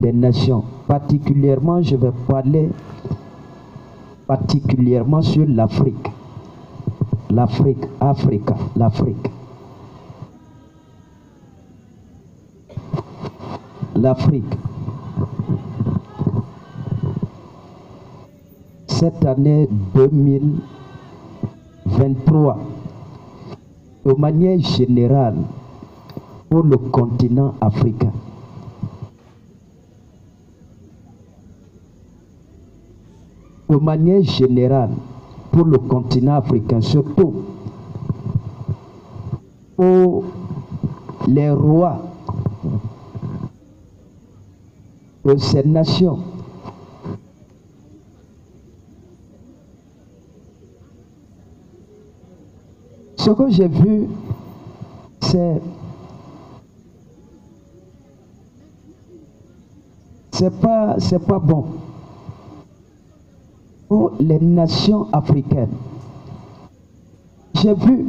des nations. Particulièrement, je vais parler particulièrement sur l'Afrique. L'Afrique, Africa, l'Afrique. L'Afrique. Cette année 2023, de manière générale, pour le continent africain, de manière générale, pour le continent africain, surtout pour les rois de ces nations, ce que j'ai vu, c'est pas bon pour les nations africaines. J'ai vu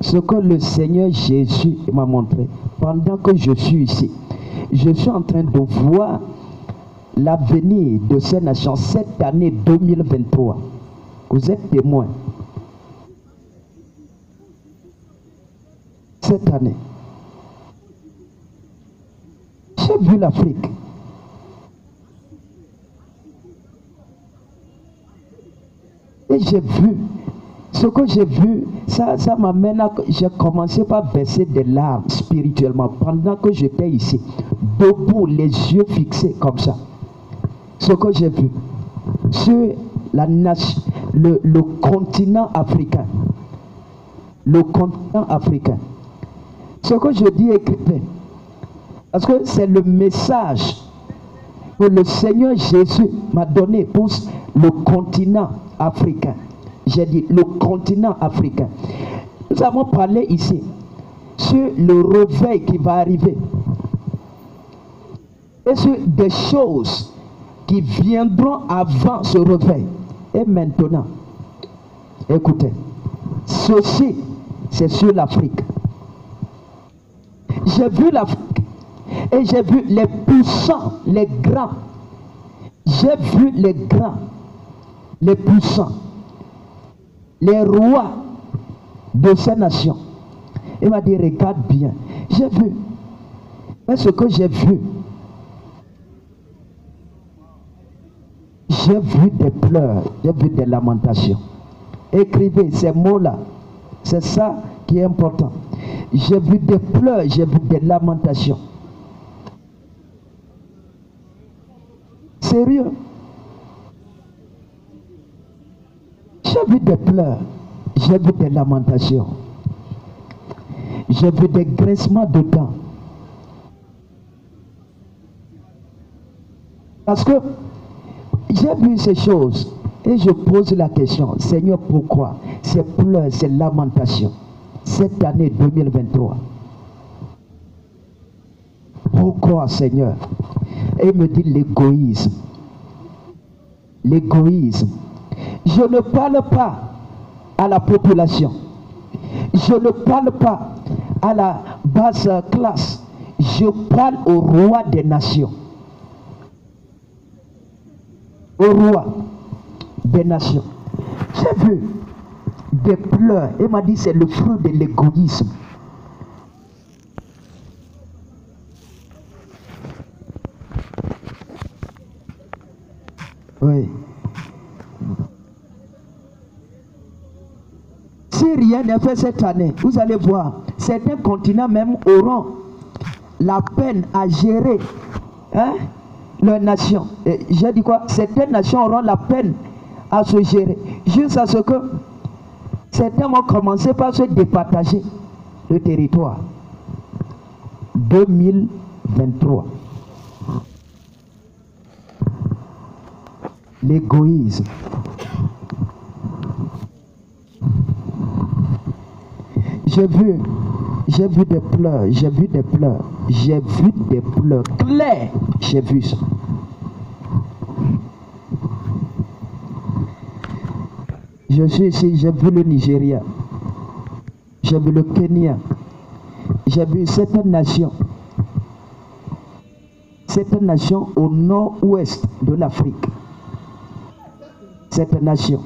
ce que le Seigneur Jésus m'a montré pendant que je suis ici. Je suis en train de voir l'avenir de ces nations cette année 2023. Vous êtes témoins. Cette année, j'ai vu l'Afrique. Et j'ai vu, ce que j'ai vu, ça m'amène à... J'ai commencé par verser des larmes spirituellement pendant que j'étais ici, debout, les yeux fixés comme ça. Ce que j'ai vu sur la nation, le continent africain. Le continent africain. Ce que je dis écrivez, parce que c'est le message que le Seigneur Jésus m'a donné pour le continent africain. J'ai dit le continent africain. Nous avons parlé ici sur le réveil qui va arriver et sur des choses qui viendront avant ce réveil. Et maintenant, écoutez, ceci c'est sur l'Afrique. J'ai vu l'Afrique et j'ai vu les puissants, les grands. J'ai vu les grands, les puissants, les rois de ces nations. Il m'a dit, regarde bien. J'ai vu. Mais ce que j'ai vu, j'ai vu des pleurs, j'ai vu des lamentations. Écrivez ces mots-là. C'est ça qui est important. J'ai vu des pleurs, j'ai vu des lamentations. Sérieux. J'ai vu des pleurs, j'ai vu des lamentations. J'ai vu des grincements de dents. Parce que j'ai vu ces choses et je pose la question, Seigneur, pourquoi ces pleurs, ces lamentations cette année 2023? Pourquoi, Seigneur? Et il me dit l'égoïsme. L'égoïsme. Je ne parle pas à la population. Je ne parle pas à la basse classe. Je parle au roi des nations. Au roi des nations. J'ai vu des pleurs. Il m'a dit c'est le fruit de l'égoïsme. Oui. Si rien n'est fait cette année, vous allez voir, certains continents même auront la peine à gérer leur nation. J'ai dit quoi? Certaines nations auront la peine à se gérer. Jusqu'à ce que certains vont commencer par se départager le territoire. 2023. L'égoïsme. J'ai vu des pleurs, j'ai vu des pleurs, j'ai vu des pleurs clairs, j'ai vu ça. Je suis ici, j'ai vu le Nigeria, j'ai vu le Kenya, j'ai vu certaines nations. cette nation au nord-ouest de l'Afrique. Cette nation.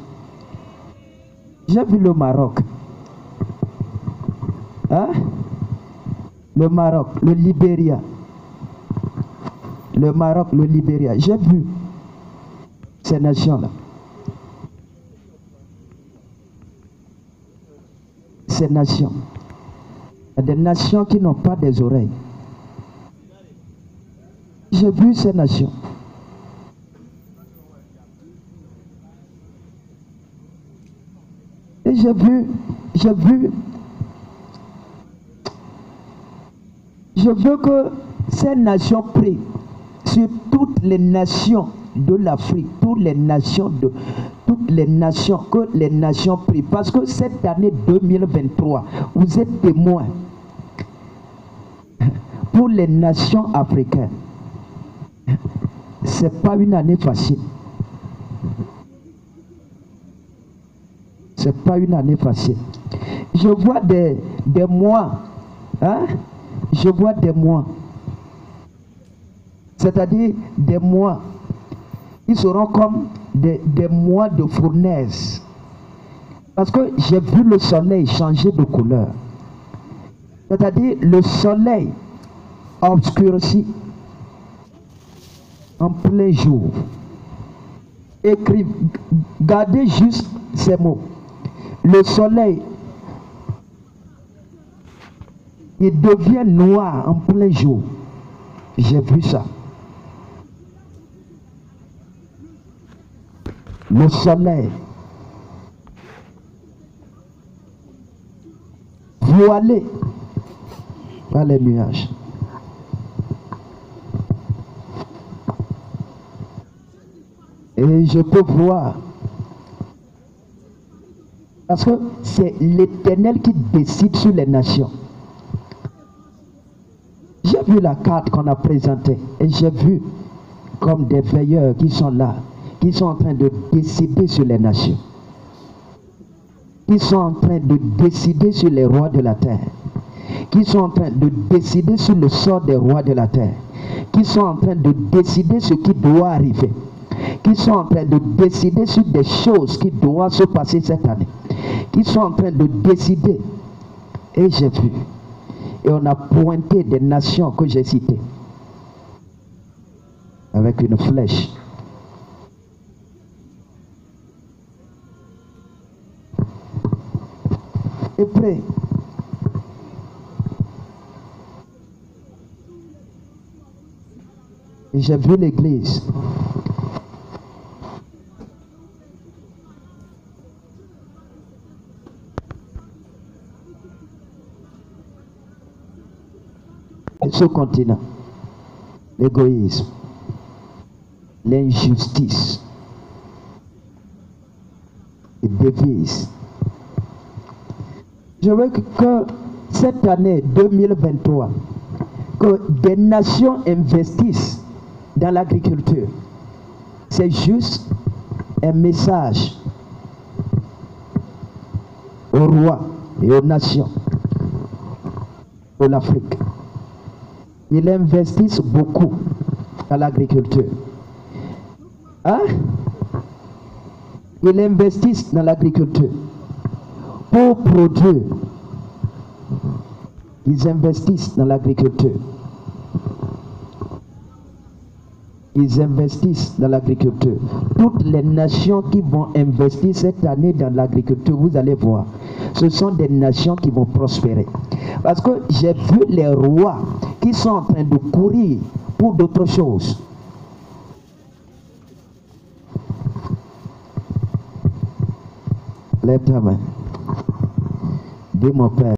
J'ai vu le Maroc. Hein? Le Maroc, le Libéria. Le Maroc, le Libéria. J'ai vu ces nations-là. Ces nations. Il y a des nations qui n'ont pas des oreilles. J'ai vu ces nations. Et j'ai vu, je veux que ces nations prient sur toutes les nations de l'Afrique, toutes les nations, que les nations prient. Parce que cette année 2023, vous êtes témoins pour les nations africaines. C'est pas une année facile. C'est pas une année facile. Je vois des mois, hein? Je vois des mois. C'est-à-dire des mois. Ils seront comme des mois de fournaise. Parce que j'ai vu le soleil changer de couleur. C'est-à-dire le soleil obscurci en plein jour. Écrivez, gardez juste ces mots. Le soleil, il devient noir en plein jour. J'ai vu ça. Le soleil voilé par les nuages. Et je peux voir, parce que c'est l'Éternel qui décide sur les nations. J'ai vu la carte qu'on a présentée et j'ai vu comme des veilleurs qui sont là, qui sont en train de décider sur les nations, qui sont en train de décider sur les rois de la terre, qui sont en train de décider sur le sort des rois de la terre, qui sont en train de décider ce qui doit arriver, qui sont en train de décider sur des choses qui doivent se passer cette année, qui sont en train de décider. Et j'ai vu, et on a pointé des nations que j'ai citées avec une flèche. Et près, et j'ai vu l'église. Et ce continent, l'égoïsme, l'injustice, les devises. Je veux que cette année 2023, que des nations investissent dans l'agriculture. C'est juste un message aux rois et aux nations de l'Afrique. Ils investissent beaucoup dans l'agriculture. Hein? Ils investissent dans l'agriculture pour produire. Ils investissent dans l'agriculture. Ils investissent dans l'agriculture. Toutes les nations qui vont investir cette année dans l'agriculture, vous allez voir, ce sont des nations qui vont prospérer. Parce que j'ai vu les rois qui sont en train de courir pour d'autres choses. Lève ta main. Dis mon Père.